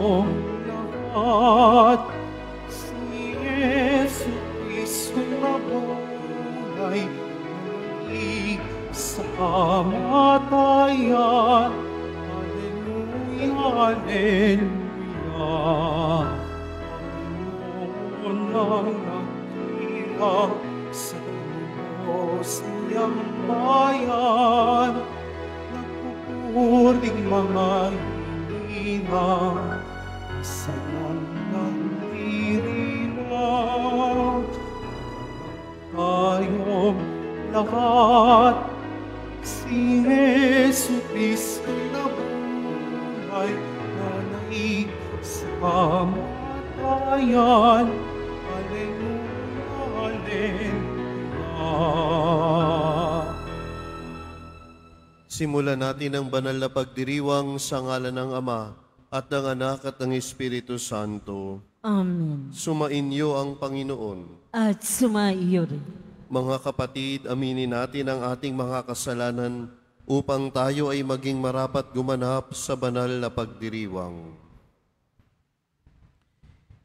lahat. Si Yesu Cristo na buhay, muli sa kamatayan. Hallelujah, Hallelujah. Panginoon ang natira sa Diyos niyang bayan, nagpupuring mga hinirang sa nandirilang. Tayong lahat, si Yesu Cristo na buhay, nanay sa kamatayan. Hallelujah, Hallelujah. Simulan natin ang banal na pagdiriwang sa ngalan ng Ama at ng Anak at ng Espiritu Santo. Amen. Sumainyo ang Panginoon. At sumaiyo rin. Mga kapatid, aminin natin ang ating mga kasalanan upang tayo ay maging marapat gumanap sa banal na pagdiriwang.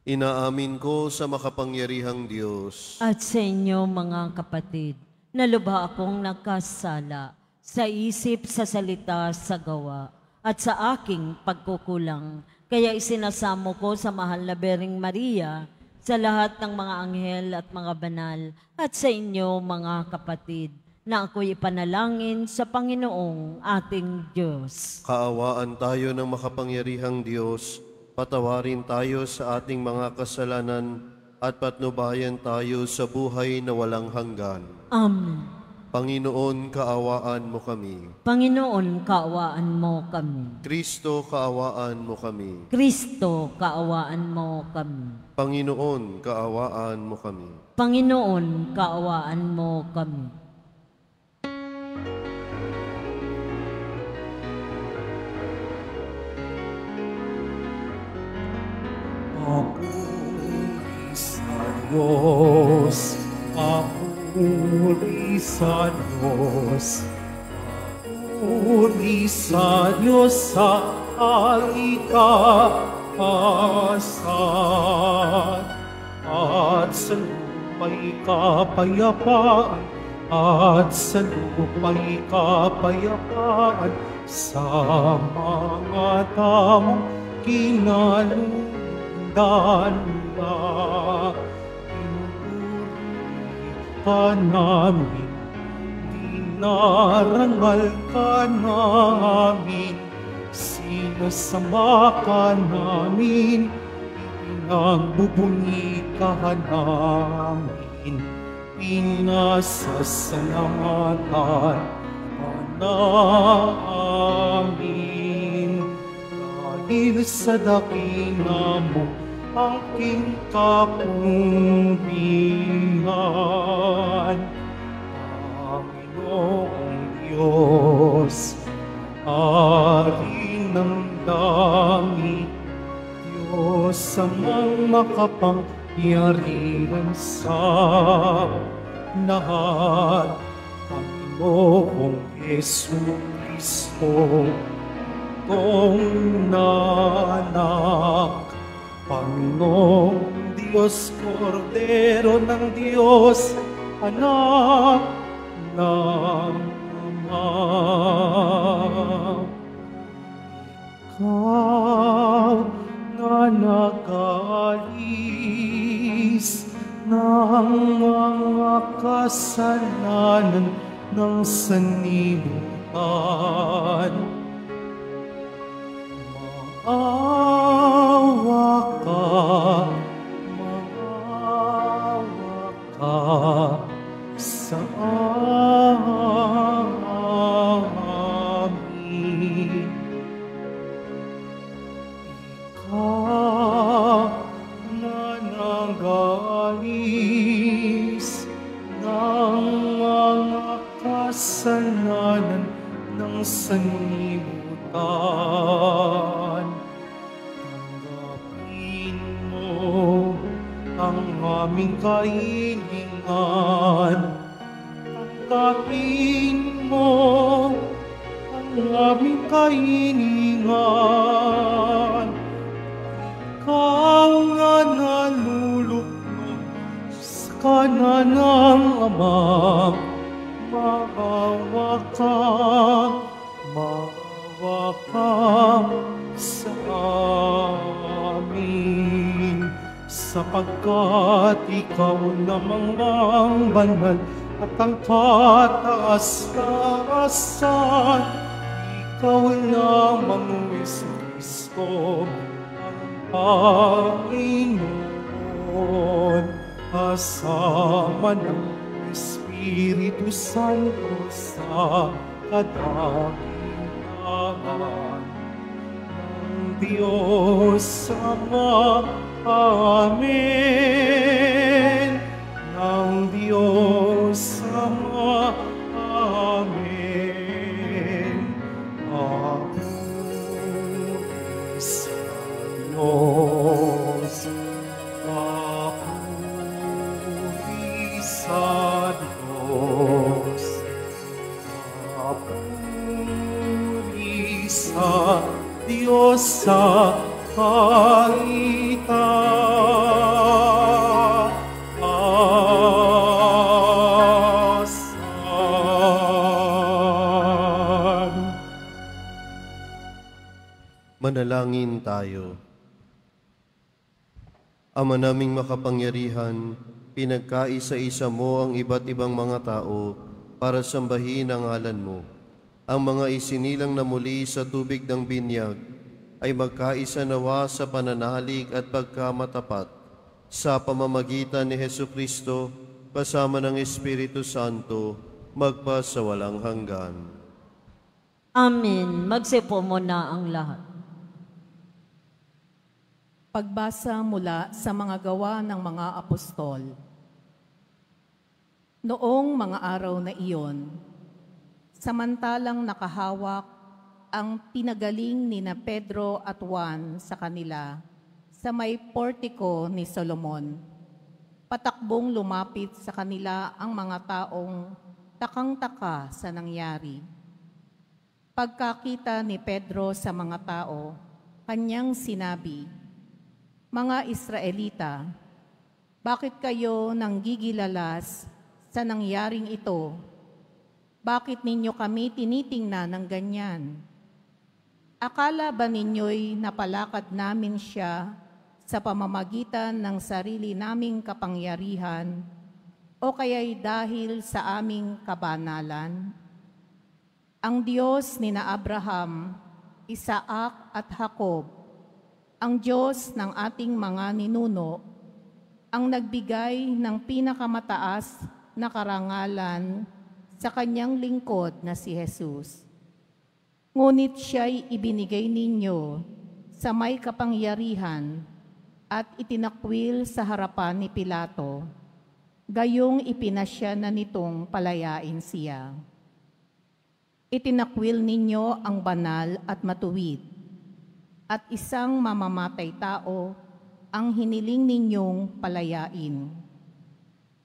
Inaamin ko sa makapangyarihang Diyos At sa inyo mga kapatid, na lubha akong nagkasala sa isip, sa salita, sa gawa, at sa aking pagkukulang. Kaya isinasamo ko sa mahal na Bering Maria, sa lahat ng mga anghel at mga banal, at sa inyo mga kapatid, na ako'y ipanalangin sa Panginoong ating Diyos. Kaawaan tayo ng makapangyarihang Diyos, patawarin tayo sa ating mga kasalanan at patnubayan tayo sa buhay na walang hanggan. Amen. Panginoon, kaawaan mo kami. Panginoon, kaawaan mo kami. Kristo, kaawaan mo kami. Kristo, kaawaan mo kami. Panginoon, kaawaan mo kami. Panginoon, kaawaan mo kami. Papuri sa Diyos, papuri sa Diyos, papuri sa Diyos sa kalikasan, at sa lupa'y kapayapaan, at sa lupa'y kapayapaan, sa mga tamang kinalugdan na. Ka namin, dinarangal ka namin, sinasama ka namin, pinagbubunyi ka namin, pinasasalamatan ka namin. Dahil sa dakina mo, aking kapulihan, Panginoong Diyos, Hari ng langit, Diyos amang makapangyarihan sa lahat, Panginoong Yesu Kristo, kong nanak, Panginoong Diyos, Kordero ng Diyos, Anak ng Ama. Ikaw na nag-aalis ng mga kasalanan ng sanlibutan, maawa ka sa amin. Ikaw na nag-aalis ng mga kasalanan ng sanlibutan, ang aming kahilingan. Tanggapin mo ang aming kahilingan kanan ng Ama, maawa ka sa amin, sapagkat ikaw namang ang banal at ang kataas-taasan. Ikaw lamang, Jesucristo, ang Panginoon, kasama ng Espiritu Santo sa kadakilaan ng Diyos Ama. Amen. Ng Diyos Ama. Amen. Papuri sa Diyos. Papuri sa Diyos. Papuri sa Diyos sa kaitaasan. Manalangin tayo. Ama naming makapangyarihan, pinagkaisa-isa mo ang iba't ibang mga tao para sambahin ang ngalan mo. Ang mga isinilang na muli sa tubig ng binyag ay magkaisa nawa sa pananalig at pagkamatapat sa pamamagitan ni Jesucristo kasama ng Espiritu Santo magpa sa walang hanggan. Amen. Magsipo muna ang lahat. Pagbasa mula sa mga gawa ng mga apostol. Noong mga araw na iyon, samantalang nakahawak ang pinagaling ni na Pedro at Juan sa kanila sa may portiko ni Solomon, patakbong lumapit sa kanila ang mga taong takang-taka sa nangyari. Pagkakita ni Pedro sa mga tao, kanyang sinabi, "Mga Israelita, bakit kayo nanggigilalas sa nangyaring ito? Bakit ninyo kami tinitingnan ng ganyan? Akala ba ninyo'y napalakad namin siya sa pamamagitan ng sarili naming kapangyarihan o kaya'y dahil sa aming kabanalan? Ang Diyos ni na Abraham, Isaac at Jacob, ang Diyos ng ating mga ninuno, ang nagbigay ng pinakamataas na karangalan sa kanyang lingkod na si Jesus. Ngunit siya'y ibinigay ninyo sa may kapangyarihan at itinakwil sa harapan ni Pilato, gayong ipinasya na nitong palayain siya. Itinakwil ninyo ang banal at matuwid, at isang mamamatay tao ang hiniling ninyong palayain.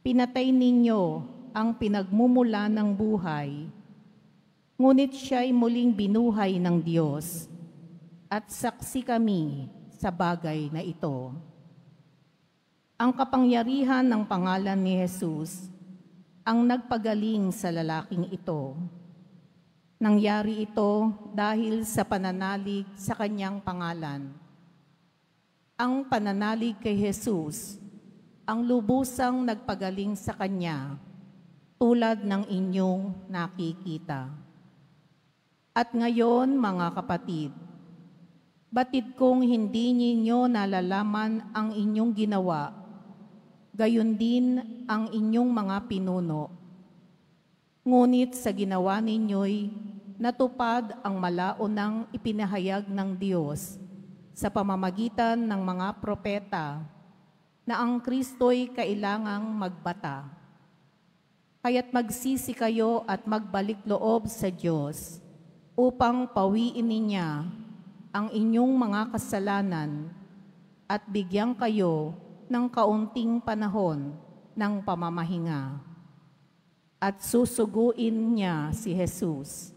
Pinatay ninyo ang pinagmumula ng buhay, ngunit siya'y muling binuhay ng Diyos, at saksi kami sa bagay na ito. Ang kapangyarihan ng pangalan ni Jesus ang nagpagaling sa lalaking ito. Nangyari ito dahil sa pananalig sa kanyang pangalan. Ang pananalig kay Jesus ang lubusang nagpagaling sa kanya, tulad ng inyong nakikita. At ngayon, mga kapatid, batid kong hindi ninyo nalalaman ang inyong ginawa, gayon din ang inyong mga pinuno. Ngunit sa ginawa ninyo'y natupad ang malaunang ipinahayag ng Diyos sa pamamagitan ng mga propeta na ang Kristo'y kailangang magbata. Kaya't magsisi kayo at magbalik loob sa Diyos upang pawiin niya ang inyong mga kasalanan at bigyan kayo ng kaunting panahon ng pamamahinga. At susuguin niya si Jesus,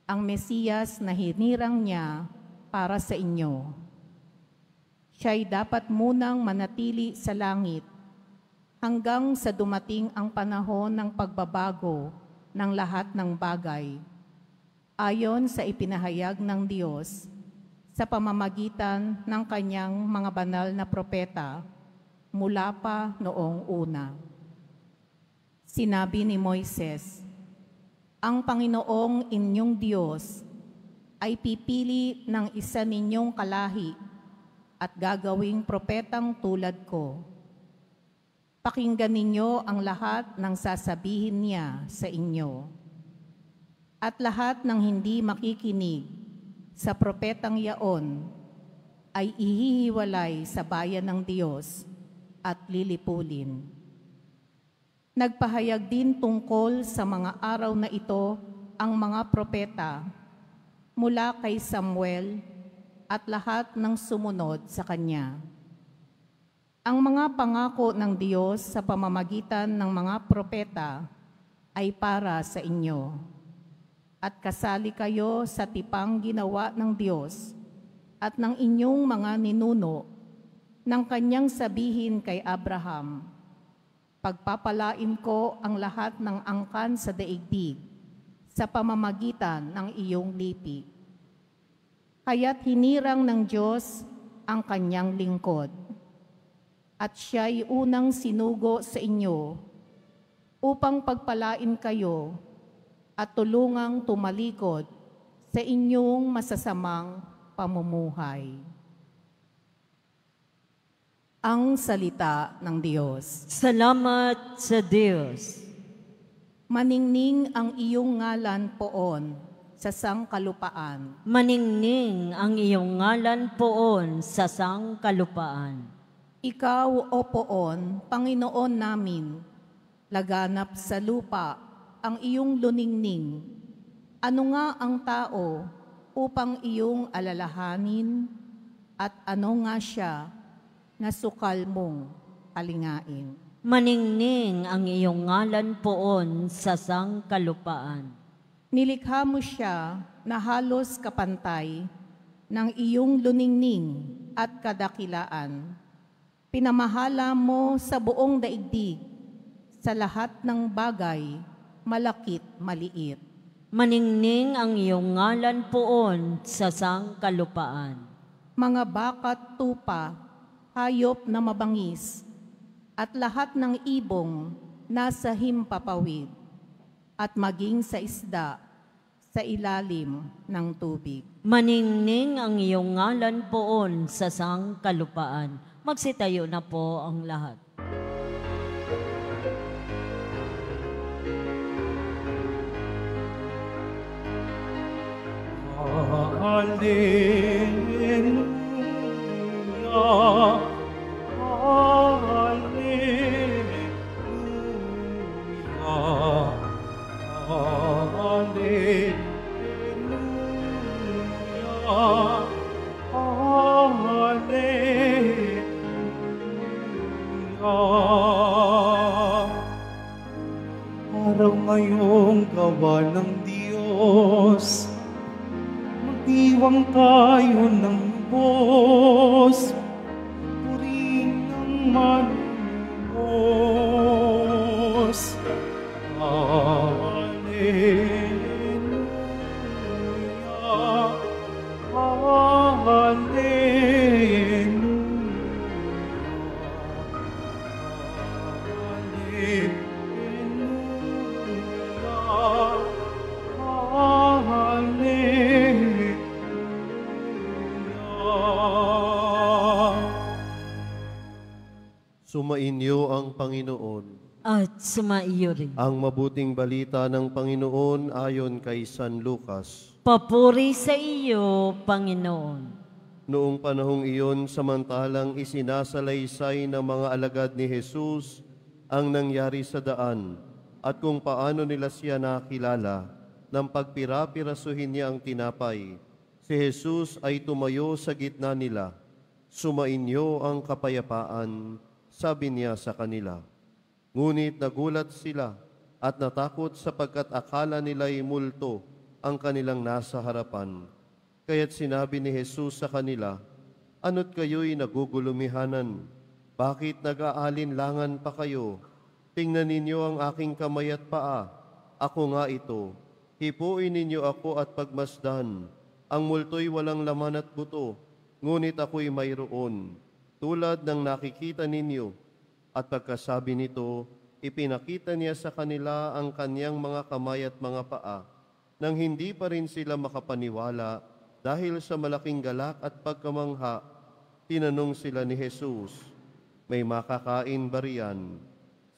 ang Mesiyas na hinirang niya para sa inyo. Siya'y dapat munang manatili sa langit hanggang sa dumating ang panahon ng pagbabago ng lahat ng bagay, ayon sa ipinahayag ng Diyos sa pamamagitan ng kanyang mga banal na propeta mula pa noong una. Sinabi ni Moises, "Ang Panginoong inyong Diyos ay pipili ng isa ninyong kalahi at gagawing propetang tulad ko. Pakinggan ninyo ang lahat ng sasabihin niya sa inyo. At lahat ng hindi makikinig sa propetang yaon ay ihihiwalay sa bayan ng Diyos at lilipulin." Nagpahayag din tungkol sa mga araw na ito ang mga propeta mula kay Samuel at lahat ng sumunod sa kanya. Ang mga pangako ng Diyos sa pamamagitan ng mga propeta ay para sa inyo, at kasali kayo sa tipang ginawa ng Diyos at ng inyong mga ninuno nang kanyang sabihin kay Abraham, "Pagpapalain ko ang lahat ng angkan sa daigdig sa pamamagitan ng iyong lipi." Kaya't hinirang ng Diyos ang kanyang lingkod, at siya'y unang sinugo sa inyo upang pagpalain kayo at tulungang tumalikod sa inyong masasamang pamumuhay. Ang salita ng Diyos. Salamat sa Diyos. Maningning ang iyong ngalan poon sa sangkalupaan. Maningning ang iyong ngalan poon sa sangkalupaan. Ikaw, O poon, Panginoon namin, laganap sa lupa ang iyong luningning. Ano nga ang tao upang iyong alalahanin, at ano nga siya na sukal mong kalingain? Maningning ang iyong ngalan poon sa sangkalupaan. Nilikha mo siya na halos kapantay ng iyong luningning at kadakilaan. Pinamahala mo sa buong daigdig, sa lahat ng bagay, malakit maliit. Maningning ang iyong ngalan poon sa sangkalupaan. Mga bakat tupa, hayop na mabangis, at lahat ng ibong nasa himpapawid, at maging sa isda sa ilalim ng tubig. Maningning ang iyong ngalan poon sa sangkalupaan. Magsitayo na po ang lahat. Hallelujah, hallelujah, hallelujah, hallelujah. Araw ngayong gawa ng Diyos, magdiwang tayo ng lubos, purihin ng manunubos. Hallelujah, Sumainyo ang Panginoon. At sumaiyo rin. Ang mabuting balita ng Panginoon ayon kay San Lucas. Papuri sa iyo, Panginoon. Noong panahong iyon, samantalang isinasalaysay ng mga alagad ni Jesus ang nangyari sa daan at kung paano nila siya nakilala, nang pagpira-pirasuhin niya ang tinapay, si Jesus ay tumayo sa gitna nila. Sumainyo ang kapayapaan, sabi niya sa kanila. Ngunit nagulat sila at natakot sapagkat akala nila'y multo ang kanilang nasa harapan. Kaya't sinabi ni Jesus sa kanila, "Ano't kayo'y nagugulumihanan? Bakit nag-aalinlangan pa kayo? Tingnan ninyo ang aking kamay at paa. Ako nga ito. Hipuin ninyo ako at pagmasdan. Ang multo'y walang laman at buto, ngunit ako'y mayroon, tulad ng nakikita ninyo. At pagkasabi nito, ipinakita niya sa kanila ang kanyang mga kamay at mga paa, nang hindi pa rin sila makapaniwala dahil sa malaking galak at pagkamangha. Tinanong sila ni Jesus, may makakain ba riyan?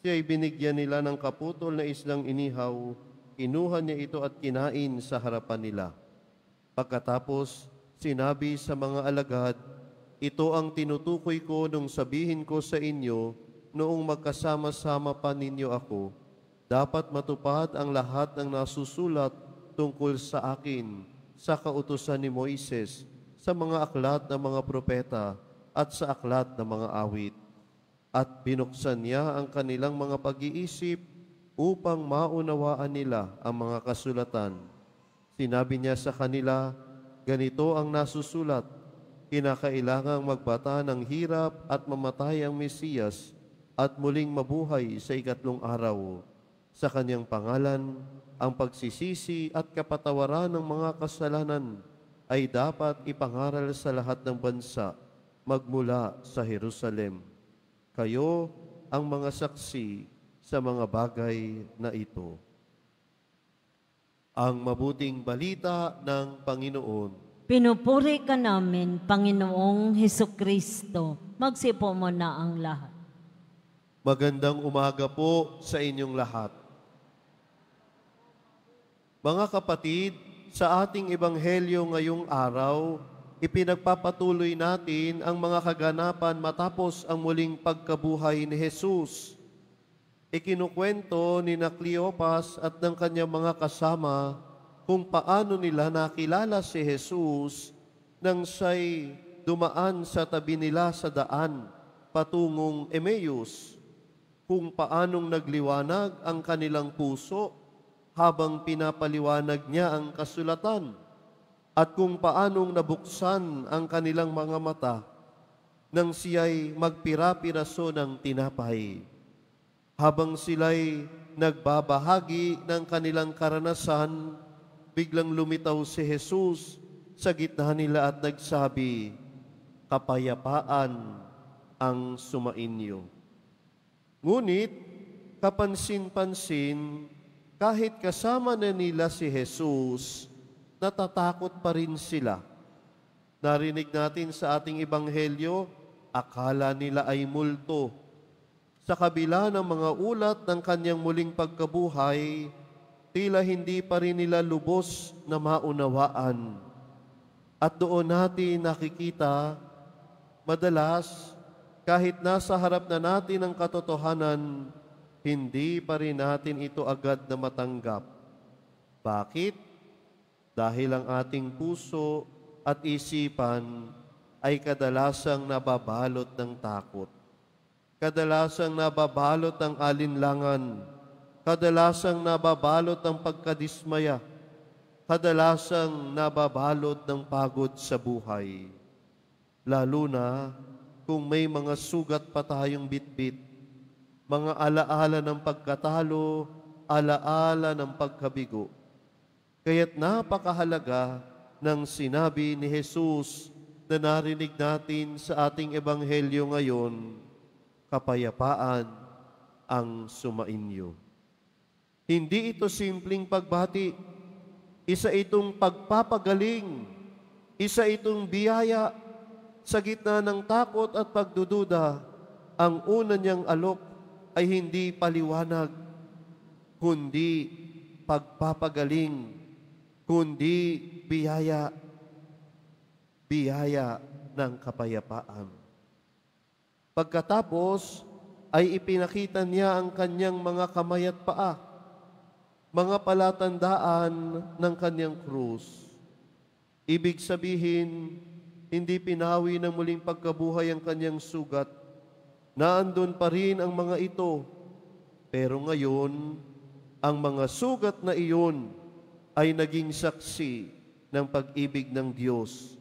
Siya'y binigyan nila ng kaputol na islang inihaw, kinuha niya ito at kinain sa harapan nila. Pagkatapos, sinabi sa mga alagad, ito ang tinutukoy ko nung sabihin ko sa inyo noong magkasama-sama pa ninyo ako. Dapat matupad ang lahat ng nasusulat tungkol sa akin sa kautusan ni Moises, sa mga aklat ng mga propeta at sa aklat ng mga awit. At binuksan niya ang kanilang mga pag-iisip upang maunawaan nila ang mga kasulatan. Sinabi niya sa kanila, ganito ang nasusulat, kinakailangang magbata ng hirap at mamatay ang Mesiyas at muling mabuhay sa ikatlong araw. Sa kanyang pangalan, ang pagsisisi at kapatawaran ng mga kasalanan ay dapat ipangaral sa lahat ng bansa, magmula sa Jerusalem. Kayo ang mga saksi sa mga bagay na ito. Ang mabuting balita ng Panginoon. Pinupuri ka namin, Panginoong Hesukristo. Magsipo mo na ang lahat. Magandang umaga po sa inyong lahat. Mga kapatid, sa ating ebanghelyo ngayong araw, ipinagpapatuloy natin ang mga kaganapan matapos ang muling pagkabuhay ni Jesus. Ikinukwento ni Cleopas at ng kanyang mga kasama kung paano nila nakilala si Jesus nang siya'y dumaan sa tabi nila sa daan patungong Emmaus, kung paanong nagliwanag ang kanilang puso habang pinapaliwanag niya ang kasulatan, at kung paanong nabuksan ang kanilang mga mata nang siya'y magpira-piraso ng tinapay. Habang sila'y nagbabahagi ng kanilang karanasan, biglang lumitaw si Jesus sa gitna nila at nagsabi, kapayapaan ang sumainyo. Ngunit, kapansin-pansin, kahit kasama na nila si Jesus, natatakot pa rin sila. Narinig natin sa ating ebanghelyo, akala nila ay multo. Sa kabila ng mga ulat ng kanyang muling pagkabuhay, tila hindi pa rin nila lubos na maunawaan. At doon natin nakikita, madalas, kahit nasa harap na natin ang katotohanan, hindi pa rin natin ito agad na matanggap. Bakit? Dahil ang ating puso at isipan ay kadalasang nababalot ng takot. Kadalasang nababalot ng alinlangan. Kadalasang nababalot ng pagkadismaya. Kadalasang nababalot ng pagod sa buhay. Lalo na kung may mga sugat pa tayong bitbit, mga alaala ng pagkatalo, alaala ng pagkabigo. Kaya't napakahalaga ng sinabi ni Jesus na narinig natin sa ating ebanghelyo ngayon, kapayapaan ang sumainyo. Hindi ito simpleng pagbati, isa itong pagpapagaling, isa itong biyaya. Sa gitna ng takot at pagdududa, ang una niyang alok ay hindi paliwanag, kundi pagpapagaling, kundi biyaya, biyaya ng kapayapaan. Pagkatapos ay ipinakita niya ang kanyang mga kamay at paa, mga palatandaan ng kanyang krus. Ibig sabihin, hindi pinawi ng muling pagkabuhay ang kanyang sugat, naandun pa rin ang mga ito. Pero ngayon, ang mga sugat na iyon ay naging saksi ng pag-ibig ng Diyos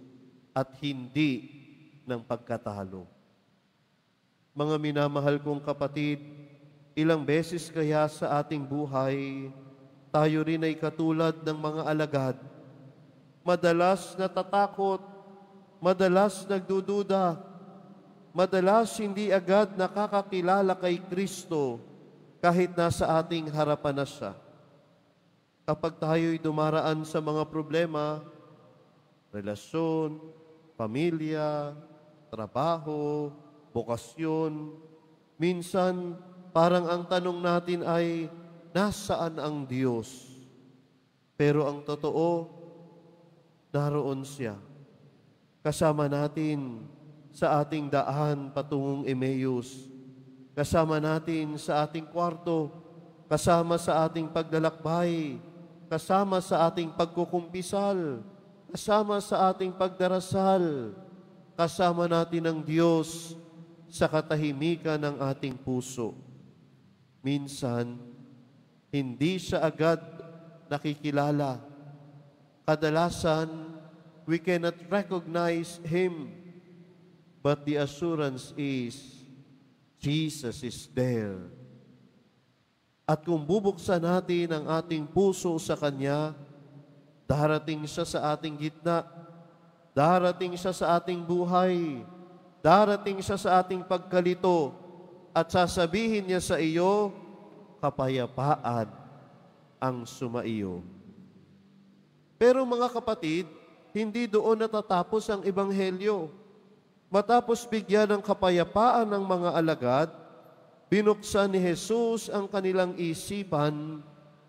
at hindi ng pagkatalo. Mga minamahal kong kapatid, ilang beses kaya sa ating buhay, tayo rin ay katulad ng mga alagad. Madalas natatakot, madalas nagdududa, madalas hindi agad nakakakilala kay Kristo kahit nasa ating harapan na siya. Kapag tayo'y dumaraan sa mga problema, relasyon, pamilya, trabaho, bokasyon, minsan parang ang tanong natin ay, nasaan ang Diyos? Pero ang totoo, naroon siya. Kasama natin sa ating daan patungong Emmaus. Kasama natin sa ating kwarto, kasama sa ating paglalakbay, kasama sa ating pagkukumpisal, kasama sa ating pagdarasal, kasama natin ang Diyos sa katahimikan ng ating puso. Minsan, hindi siya agad nakikilala. Kadalasan, we cannot recognize Him. But the assurance is, Jesus is there. At kung bubuksan natin ang ating puso sa Kanya, darating siya sa ating gitna, darating siya sa ating buhay, darating siya sa ating pagkalito, at sasabihin niya sa iyo, kapayapaan ang sumaiyo. Pero mga kapatid, hindi doon natatapos ang Ebanghelyo. Matapos bigyan ng kapayapaan ng mga alagad, binuksan ni Jesus ang kanilang isipan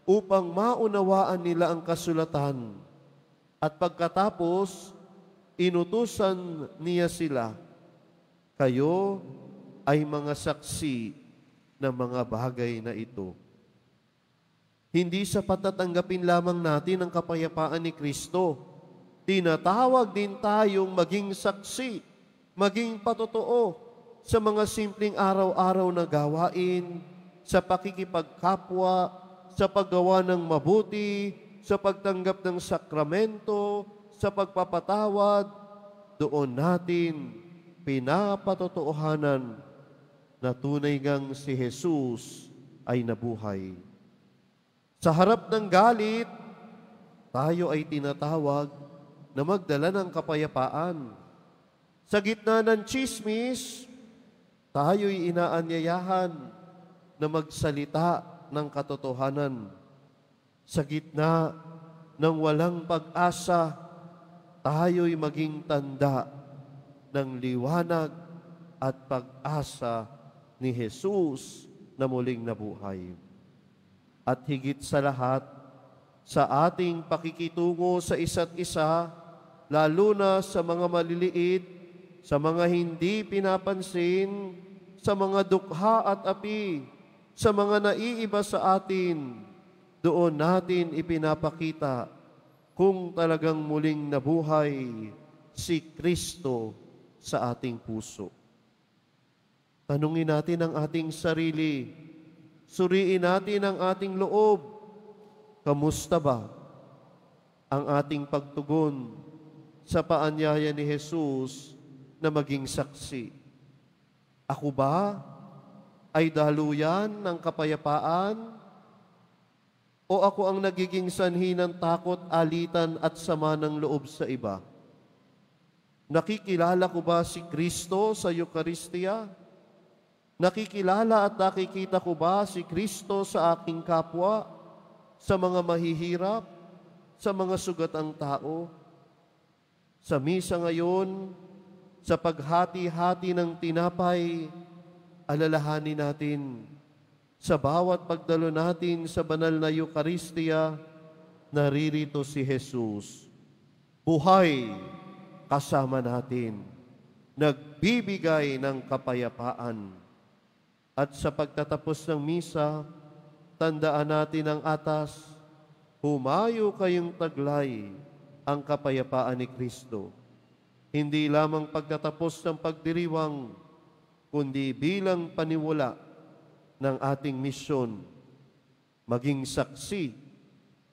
upang maunawaan nila ang kasulatan. At pagkatapos, inutusan niya sila, kayo ay mga saksi ng mga bagay na ito. Hindi sapat na tanggapin lamang natin ang kapayapaan ni Kristo. Tinatawag din tayong maging saksi, maging patotoo sa mga simpleng araw-araw na gawain, sa pakikipagkapwa, sa paggawa ng mabuti, sa pagtanggap ng sakramento, sa pagpapatawad. Doon natin pinapatotoohanan na tunay ngang si Jesus ay nabuhay. Sa harap ng galit, tayo ay tinatawag na magdala ng kapayapaan. Sa gitna ng tsismis, tayo'y inaanyayahan na magsalita ng katotohanan. Sa gitna ng walang pag-asa, tayo'y maging tanda ng liwanag at pag-asa ni Jesus na muling nabuhay. At higit sa lahat, sa ating pakikitungo sa isa't isa, lalo na sa mga maliliit, sa mga hindi pinapansin, sa mga dukha at api, sa mga naiiba sa atin, doon natin ipinapakita kung talagang muling nabuhay si Kristo sa ating puso. Tanungin natin ang ating sarili, suriin natin ang ating loob. Kamusta ba ang ating pagtugon sa paanyaya ni Jesus na maging saksi? Ako ba ay daluyan ng kapayapaan? O ako ang nagiging sanhi ng takot, alitan at sama ng loob sa iba? Nakikilala ko ba si Kristo sa Eucharistia? Nakikilala at nakikita ko ba si Kristo sa aking kapwa, sa mga mahihirap, sa mga sugatang tao? Sa misa ngayon, sa paghati-hati ng tinapay, alalahanin natin, sa bawat pagdalo natin sa banal na Eucharistia, naririto si Jesus. Buhay kasama natin, nagbibigay ng kapayapaan. At sa pagtatapos ng misa, tandaan natin ang atas, humayo kayong taglay ang kapayapaan ni Kristo. Hindi lamang pagtatapos ng pagdiriwang, kundi bilang paniwala ng ating misyon, maging saksi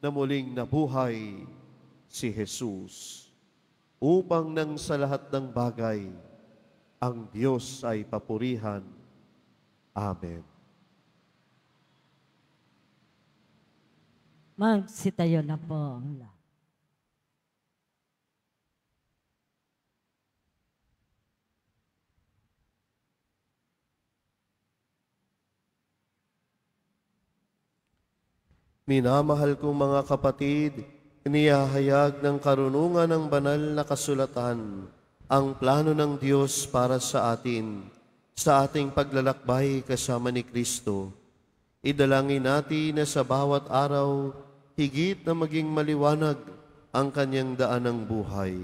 na muling nabuhay si Jesus. Upang nang sa lahat ng bagay, ang Diyos ay papurihan Amen. Magsitayo na po ang lahat. Minamahal kong mga kapatid, inihahayag ng karunungan ng banal na kasulatan ang plano ng Diyos para sa atin, sa ating paglalakbay kasama ni Kristo. Idalangin natin na sa bawat araw, higit na maging maliwanag ang kanyang daan ng buhay.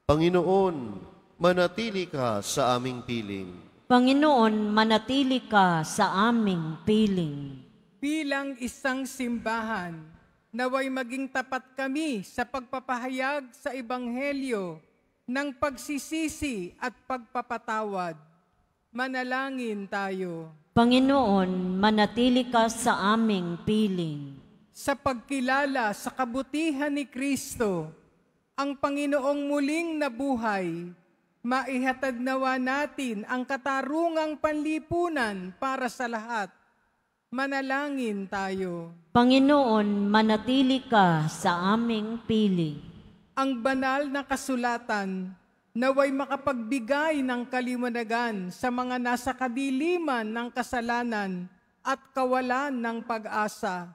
Panginoon, manatili ka sa aming piling. Panginoon, manatili ka sa aming piling. Bilang isang simbahan, naway maging tapat kami sa pagpapahayag sa Ebanghelyo ng pagsisisi at pagpapatawad. Manalangin tayo. Panginoon, manatili ka sa aming piling. Sa pagkilala sa kabutihan ni Kristo, ang Panginoong muling nabuhay, maihatag nawa natin ang katarungang panlipunan para sa lahat. Manalangin tayo. Panginoon, manatili ka sa aming piling. Ang banal na kasulatan, naway makapagbigay ng kaliwanagan sa mga nasa kadiliman ng kasalanan at kawalan ng pag-asa.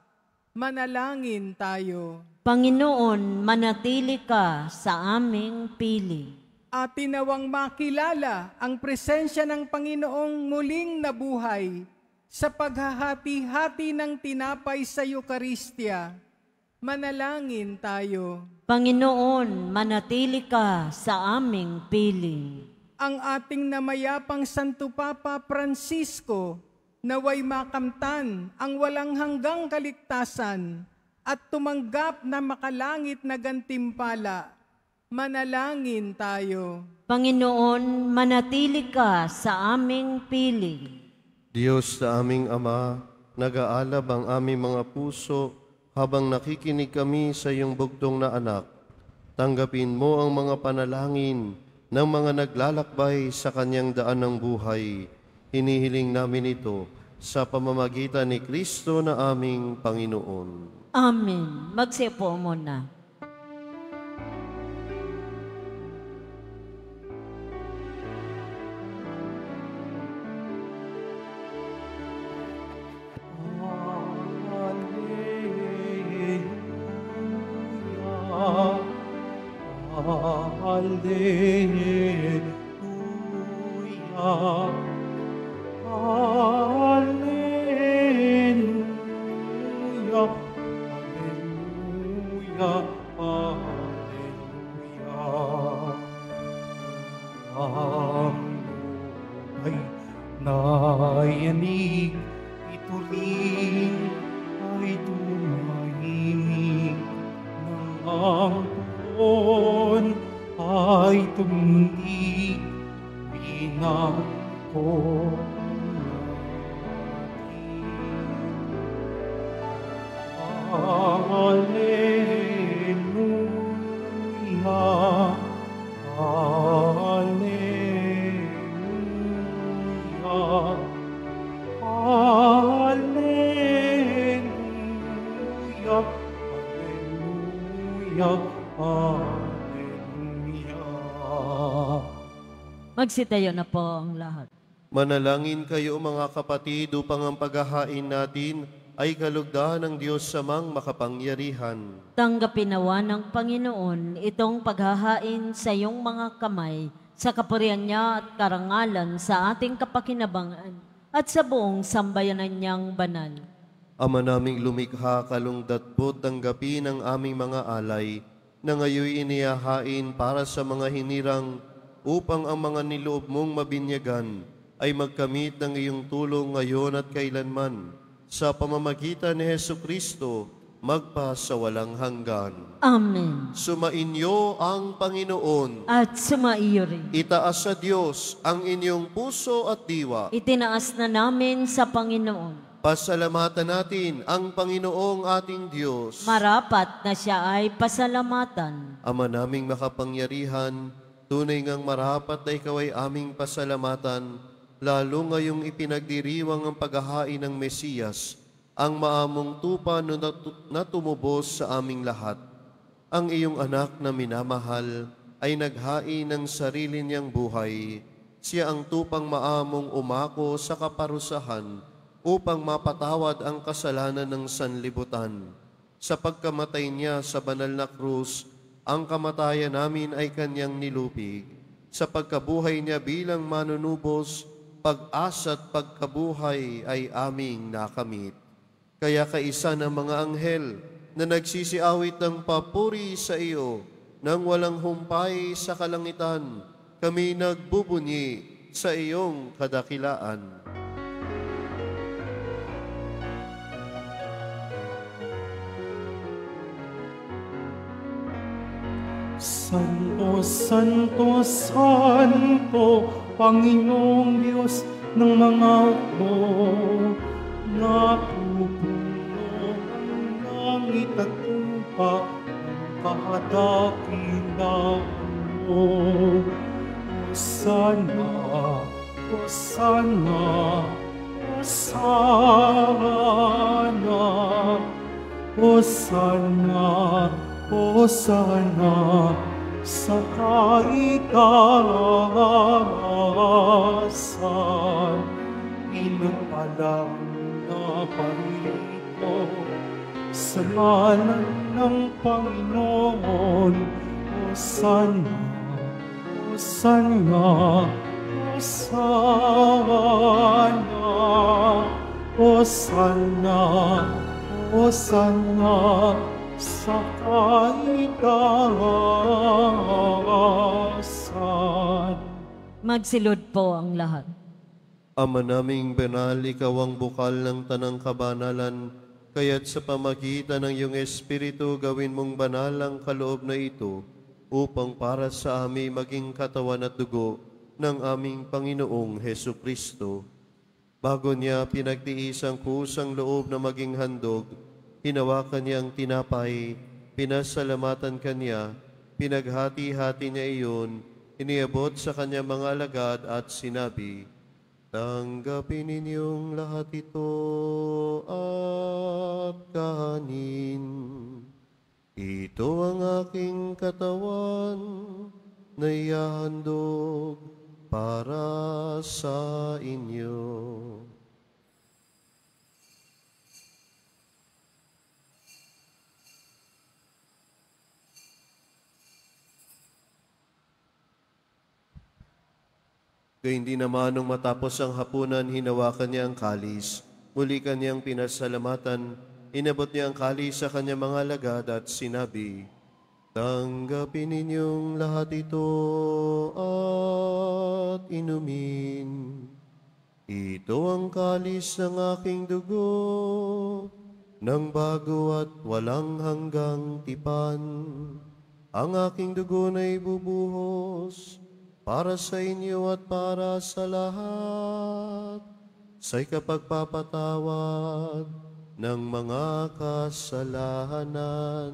Manalangin tayo. Panginoon, manatili ka sa aming piling. Atin nawang makilala ang presensya ng Panginoong muling nabuhay sa paghahati-hati ng tinapay sa Eucharistia. Manalangin tayo. Panginoon, manatili ka sa aming piling. Ang ating namayapang Santo Papa Francisco, naway makamtan ang walang hanggang kaligtasan at tumanggap na makalangit na gantimpala. Manalangin tayo. Panginoon, manatili ka sa aming piling. Diyos na aming Ama, nag-aalab ang aming mga puso habang nakikinig kami sa iyong bugtong na anak. Tanggapin mo ang mga panalangin ng mga naglalakbay sa kanyang daan ng buhay. Hinihiling namin ito sa pamamagitan ni Kristo na aming Panginoon. Amen. Magsipo muna. Alleluia, alleluia, alleluia, alleluia. Ang buhay na yanig, ituloy ay tumahimik ng ang tuon ay tumindig, pinako Alleluia, Alleluia, Alleluia, Alleluia. Magsitayo na po ang lahat. Manalangin kayo mga kapatid upang ang paghahain natin ay kalugdan ng Diyos samang makapangyarihan. Tanggapin nawa ng Panginoon itong paghahain sa iyong mga kamay sa kapurihan niya at karangalan sa ating kapakinabangan at sa buong sambayanan niyang banal. Ama naming lumikha, kalungdatbot tanggapin ang aming mga alay na ngayoy inihahain para sa mga hinirang upang ang mga niloob mong mabinyagan ay magkamit ng iyong tulong ngayon at kailanman sa pamamagitan ni Hesukristo magpa sa walang hanggan. Amen. Sumainyo ang Panginoon. At sumaiyo rin. Itaas sa Diyos ang inyong puso at diwa. Itinaas na namin sa Panginoon. Pasalamatan natin ang Panginoong ating Diyos. Marapat na siya ay pasalamatan. Ama naming makapangyarihan, tunay ngang marapat na ikaw ay aming pasalamatan lalo ngayong ipinagdiriwang ang paghahain ng Mesiyas, ang maamong tupa na tumubos sa aming lahat. Ang iyong anak na minamahal ay naghain ng sarili niyang buhay. Siya ang tupang maamong umako sa kaparusahan upang mapatawad ang kasalanan ng sanlibutan. Sa pagkamatay niya sa banal na krus, ang kamatayan namin ay kanyang nilupig. Sa pagkabuhay niya bilang manunubos, pag-asa at pagkabuhay ay aming nakamit. Kaya kaisa ng mga anghel na nagsisiawit ng papuri sa iyo, nang walang humpay sa kalangitan, kami nagbubunyi sa iyong kadakilaan. Santo, Santo, Santo, Panginoong Diyos ng mga hukbo, napupuno ang langit at lupa ng kahadakilan mo. Hosana, Hosana, Hosana, Hosana, Hosana sa kaitaasan. Inupalang na parito sa ngalan ng Panginoon. Hosana, Hosana, Hosana, Hosana, Hosana sa kaitaasan. Magsilod po ang lahat. Ama naming banal, ikaw ang bukal ng tanang kabanalan, kaya't sa pamagitan ng iyong Espiritu gawin mong banal ang kaloob na ito, upang para sa amin maging katawan at dugo ng aming Panginoong Hesukristo. Bago niya pinagtiis ang kusang loob na maging handog, hinawakan niya ang tinapay, pinasalamatan kanya, pinaghati-hati niya iyon, iniabot sa kanya mga alagad at sinabi, "Tanggapin ninyong lahat ito at kanin. Ito ang aking katawan na ihahandog para sa inyo." Gayun din naman nung matapos ang hapunan, hinawakan niya ang kalis. Muli kanyang pinasalamatan, inabot niya ang kalis sa kanyang mga alagad at sinabi, "Tanggapin ninyong lahat ito at inumin. Ito ang kalis ng aking dugo, ng bago at walang hanggang tipan. Ang aking dugo na ibubuhos para sa inyo at para sa lahat, sa ikapagpapatawad ng mga kasalanan.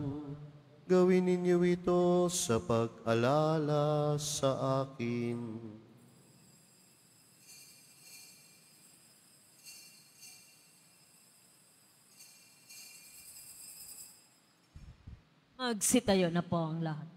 Gawin ninyo ito sa pag-alala sa akin." Magsitayo na po ang lahat.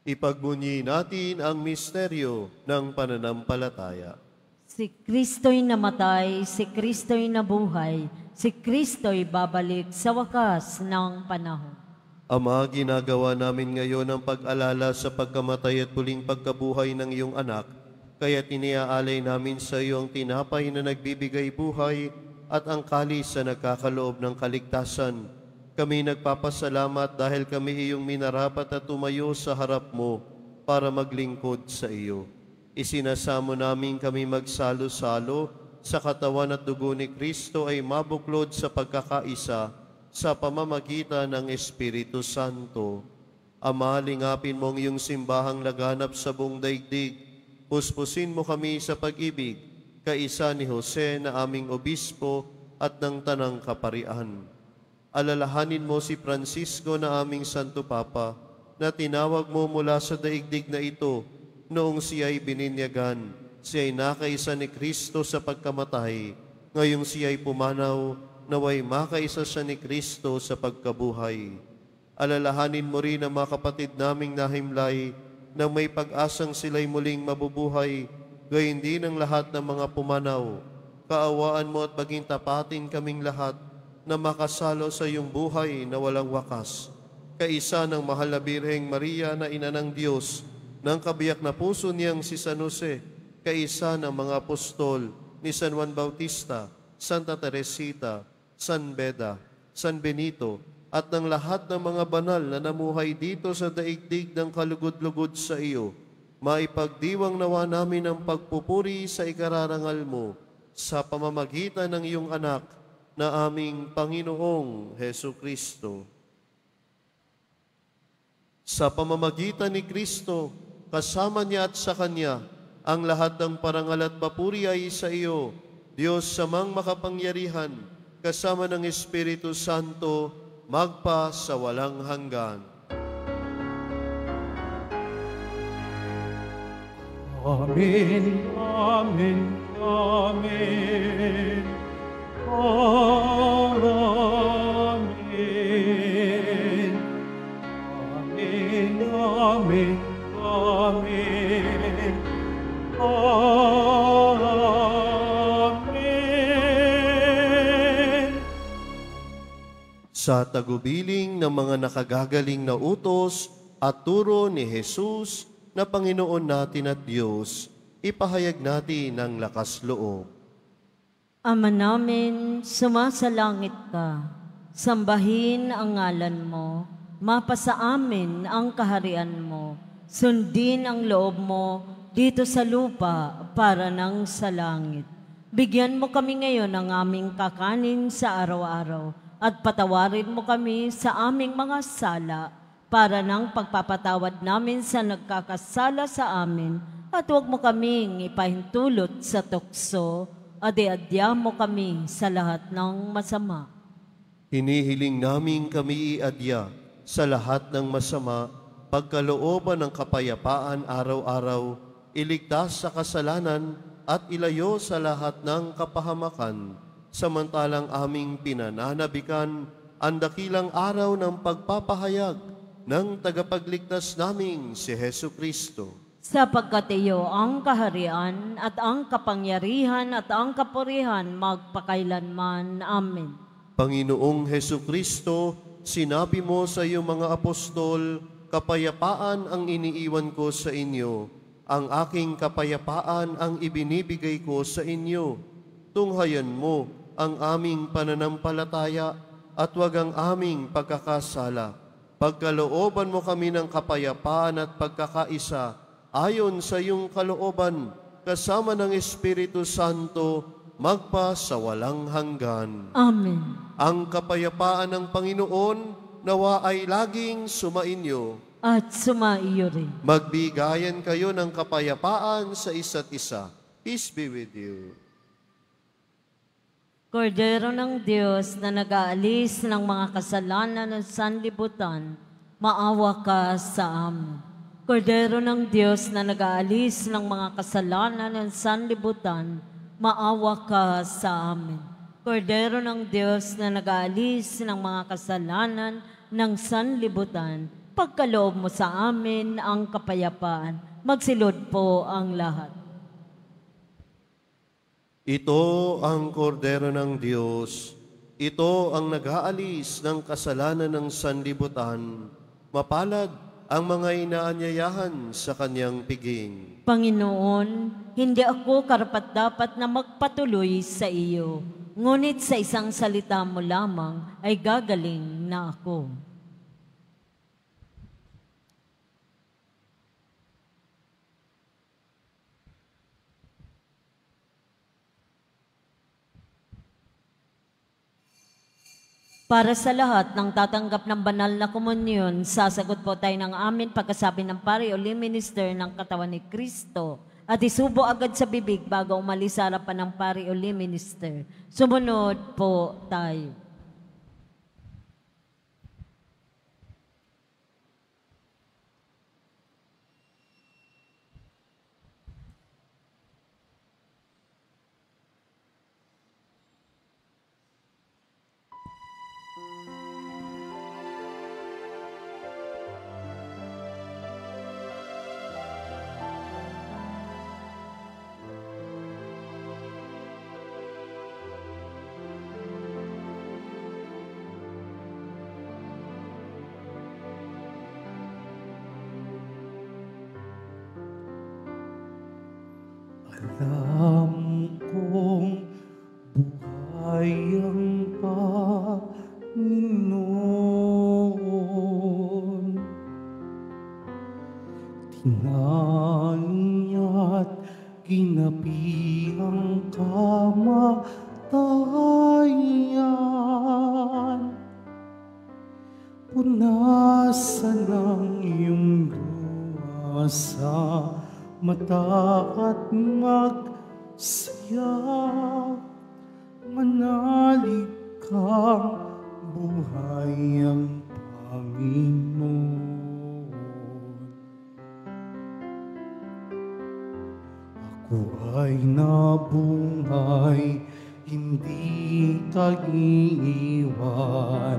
Ipagbunyi natin ang misteryo ng pananampalataya. Si Kristo'y namatay, si Kristo'y nabuhay, si Kristo'y babalik sa wakas ng panahon. Ama, ginagawa namin ngayon ang pag-alala sa pagkamatay at muling pagkabuhay ng iyong anak, kaya iniaalay namin sa iyo ang tinapay na nagbibigay buhay at ang kalis na nagkakaloob ng kaligtasan. Kami nagpapasalamat dahil kami iyong minarapat at tumayo sa harap mo para maglingkod sa iyo. Isinasamo namin kami magsalo-salo sa katawan at dugo ni Kristo ay mabuklod sa pagkakaisa sa pamamagitan ng Espiritu Santo. Ama, lingapin mo ang iyong simbahang laganap sa buong daigdig. Puspusin mo kami sa pag-ibig, kaisa ni Jose na aming obispo at ng tanang kaparian. Alalahanin mo si Francisco na aming Santo Papa, na tinawag mo mula sa daigdig na ito noong siya'y bininyagan, siya'y nakaisa ni Kristo sa pagkamatay, ngayong siya'y pumanaw, naway makaisa siya ni Kristo sa pagkabuhay. Alalahanin mo rin ang mga kapatid naming nahimlay na may pag-asang sila'y muling mabubuhay, gayon din ang lahat ng mga pumanaw. Kaawaan mo at maging tapatin kaming lahat na makasalo sa iyong buhay na walang wakas. Kaisa ng mahal na Birheng Maria na ina ng Diyos, ng kabiyak na puso niyang si San Jose, kaisa ng mga apostol ni San Juan Bautista, Santa Teresita, San Beda, San Benito, at ng lahat ng mga banal na namuhay dito sa daigdig ng kalugod-lugod sa iyo, maipagdiwang nawa namin ang pagpupuri sa ikararangal mo sa pamamagitan ng iyong anak na aming Panginoong Hesu Kristo. Sa pamamagitan ni Kristo, kasama niya at sa Kanya, ang lahat ng parangal at papuri ay sa iyo, Diyos samang makapangyarihan, kasama ng Espiritu Santo, magpa sa walang hanggan. Amen, amen, amen. Amen. Amen, amen, amen. Amen. Sa tagubiling ng mga nakagagaling na utos at turo ni Jesus na Panginoon natin at Diyos, ipahayag natin ang lakas loob. Ama namin, sumasalangit ka. Sambahin ang ngalan mo. Mapasa amin ang kaharian mo. Sundin ang loob mo dito sa lupa para nang sa langit. Bigyan mo kami ngayon ng aming kakanin sa araw-araw at patawarin mo kami sa aming mga sala para nang pagpapatawad namin sa nagkakasala sa amin at huwag mo kaming ipahintulot sa tukso at iadya mo kami sa lahat ng masama. Hinihiling namin kami iadya sa lahat ng masama, pagkalooban ng kapayapaan araw-araw, iligtas sa kasalanan at ilayo sa lahat ng kapahamakan, samantalang aming pinananabikan ang dakilang araw ng pagpapahayag ng tagapagligtas naming si Hesu Kristo. Sapagkat iyo ang kaharian at ang kapangyarihan at ang kapurihan magpakailanman. Amen. Panginoong Hesu Kristo, sinabi mo sa iyong mga apostol, kapayapaan ang iniiwan ko sa inyo, ang aking kapayapaan ang ibinibigay ko sa inyo. Tunghayan mo ang aming pananampalataya at wag ang aming pagkakasala. Pagkalooban mo kami ng kapayapaan at pagkakaisa, ayon sa iyong kalooban, kasama ng Espiritu Santo, magpa sa walang hanggan. Amen. Ang kapayapaan ng Panginoon, nawa ay laging sumainyo. At sumaiyo rin. Magbigayan kayo ng kapayapaan sa isa't isa. Peace be with you. Kordero ng Diyos na nag-aalis ng mga kasalanan ng sanlibutan, maawa ka sa amin. Kordero ng Diyos na nag-aalis ng mga kasalanan ng sanlibutan, maawa ka sa amin. Kordero ng Diyos na nag-aalis ng mga kasalanan ng sanlibutan, pagkaloob mo sa amin ang kapayapaan. Magsilod po ang lahat. Ito ang kordero ng Diyos. Ito ang nag-aalis ng kasalanan ng sanlibutan. Mapalad ang mga inaanyayahan sa kanyang piging. Panginoon, hindi ako karapat-dapat na magpatuloy sa iyo, ngunit sa isang salita mo lamang ay gagaling na ako. Para sa lahat ng tatanggap ng banal na komunyon, sasagot po tayo ng amin pagkasabi ng pari o lay minister ng katawan ni Kristo at isubo agad sa bibig bago umalis sa harapan ng pari o lay minister. Sumunod po tayo. Alam kong buhay ang Panginoon. Tinani at ginapi ang kamatayan. Punasan ang iyong luha sa mata at magsaya. Manalig kang buhay ang Panginoon. Ako ay nabuhay, hindi ka iiwan.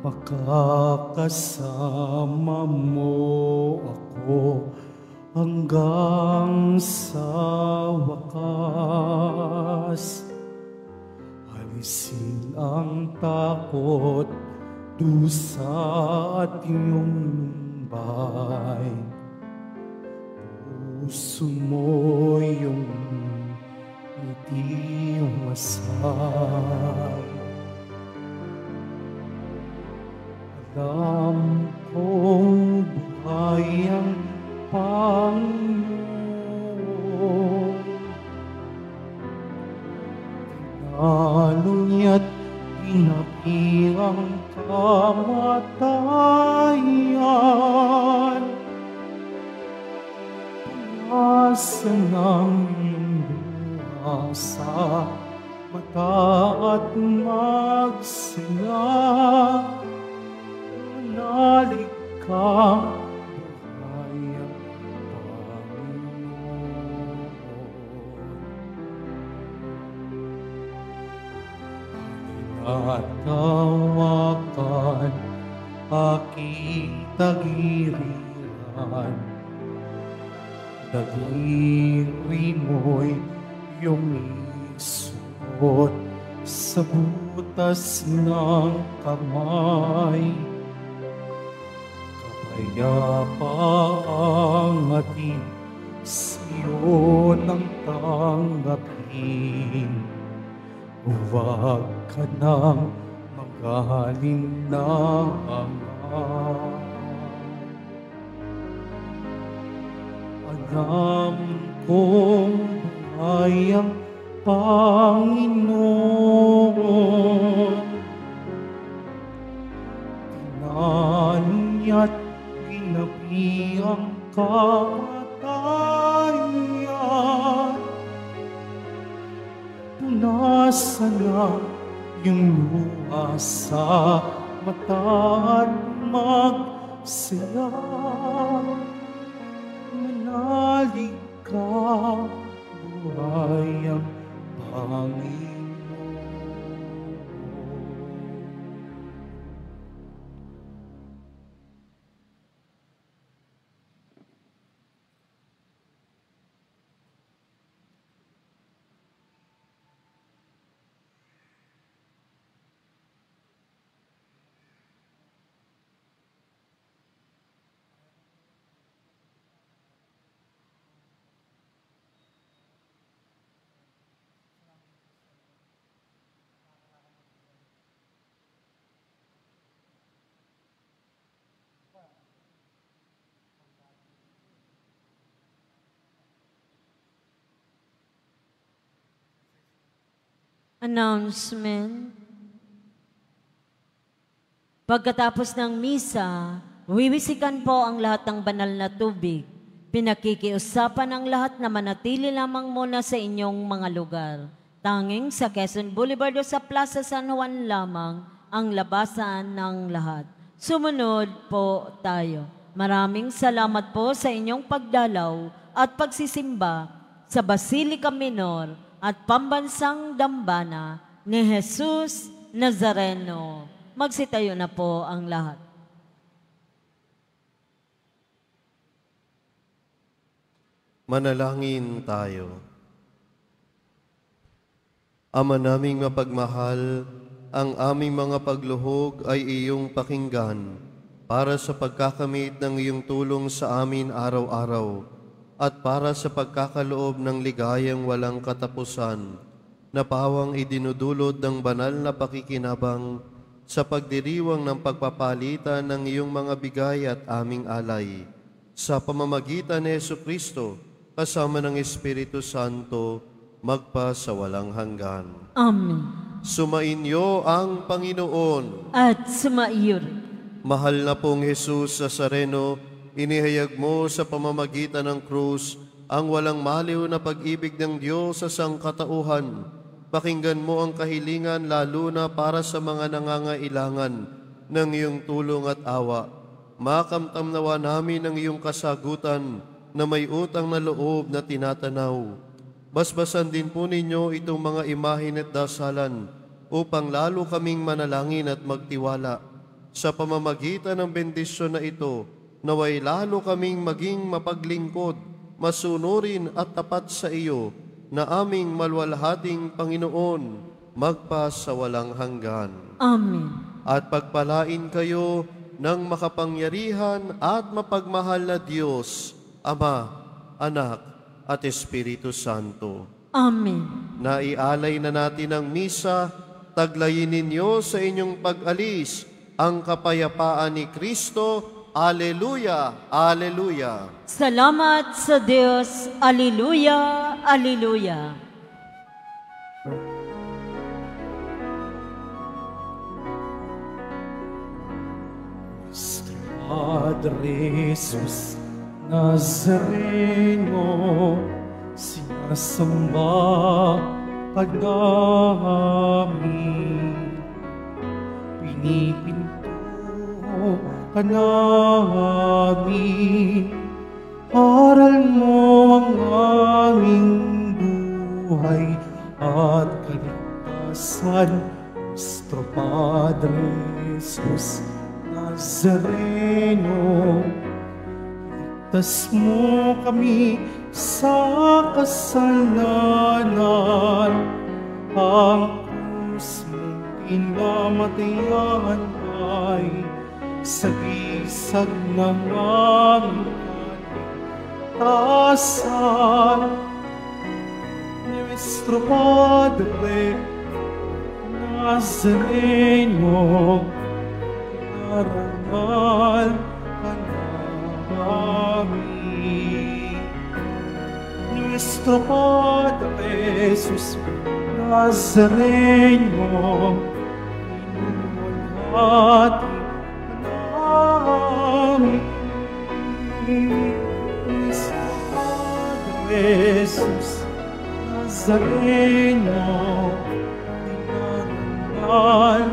Makakasama mo ako hanggang sa wakas. Alisin ang takot, dusa at iyong lumbay. Puso mo yung hindi masay. Alam kong buhay ang Panginoon. Tinalo niya't ginapi ang kamatayan. Punasan ang iyong luha sa mata at magsaya. Manalig kang buhay ang Panginoon. Tinatawakan aking tagiliran. Daliri mo'y yumisot sa butas ng kamay. Kapayapa ang ating siyo ng tanggapin. Huwag ka nang mag-alinlangan. Alam kong buhay ang Panginoon. Tinaniya't ginapi ang kamatayan. Punasan ang iyong luha sa mata at magsaya. Manalig ka, buhay ang Panginoon. Announcement. Pagkatapos ng misa, wiwisikan po ang lahat ng banal na tubig. Pinakikiusapan ang lahat na manatili lamang muna sa inyong mga lugar. Tanging sa Quezon Boulevard o sa Plaza San Juan lamang ang labasan ng lahat. Sumunod po tayo. Maraming salamat po sa inyong pagdalaw at pagsisimba sa Basilica Minor at Pambansang Dambana ni Jesus Nazareno. Magsitayo na po ang lahat. Manalangin tayo. Ama naming mapagmahal, ang aming mga pagluhog ay iyong pakinggan para sa pagkakamit ng iyong tulong sa amin araw-araw. at para sa pagkakaloob ng ligayang walang katapusan, na pawang idinudulot ng banal na pakikinabang sa pagdiriwang ng pagpapalitan ng iyong mga bigay at aming alay. Sa pamamagitan ni Jesucristo, kasama ng Espiritu Santo, magpa sa walang hanggan. Amen. Sumainyo ang Panginoon. At sumaiyo rin. Mahal na pong Jesus Nazareno, inihayag mo sa pamamagitan ng krus ang walang maliw na pag-ibig ng Diyos sa sangkatauhan. Pakinggan mo ang kahilingan lalo na para sa mga nangangailangan ng iyong tulong at awa. Makamtam nawa namin ang iyong kasagutan na may utang na loob na tinatanaw. Basbasan din po ninyo itong mga imahin at dasalan upang lalo kaming manalangin at magtiwala. Sa pamamagitan ng bendisyon na ito, naway lalo kaming maging mapaglingkod, masunurin at tapat sa iyo, na aming malwalhating Panginoon, magpa sa walang hanggan. Amen. At pagpalain kayo ng makapangyarihan at mapagmahal na Diyos, Ama, Anak, at Espiritu Santo. Amen. Naialay na natin ang misa, taglayin ninyo sa inyong pag-alis ang kapayapaan ni Kristo. Aleluya! Aleluya! Salamat sa Diyos. Aleluya! Aleluya! Padre Jesus Nazareno, sinasamba ka namin, pinipinto ka namin, aral mo ang aming buhay at kaligtasan. Nuestro Padre Jesus Nazareno, ligtas mo kami sa kasalanan. Ang krus mong pinamatayan ay sagisag ng aming kaligtasan. Nuestro Padre Nazareno, narangal ka namin. Nuestro Padre Jesus Nazareno, inulati ka namin. Nuestro Padre Jesus Nazareno, narangal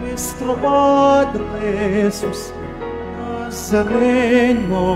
Nuestro Padre Jesus Nazareno,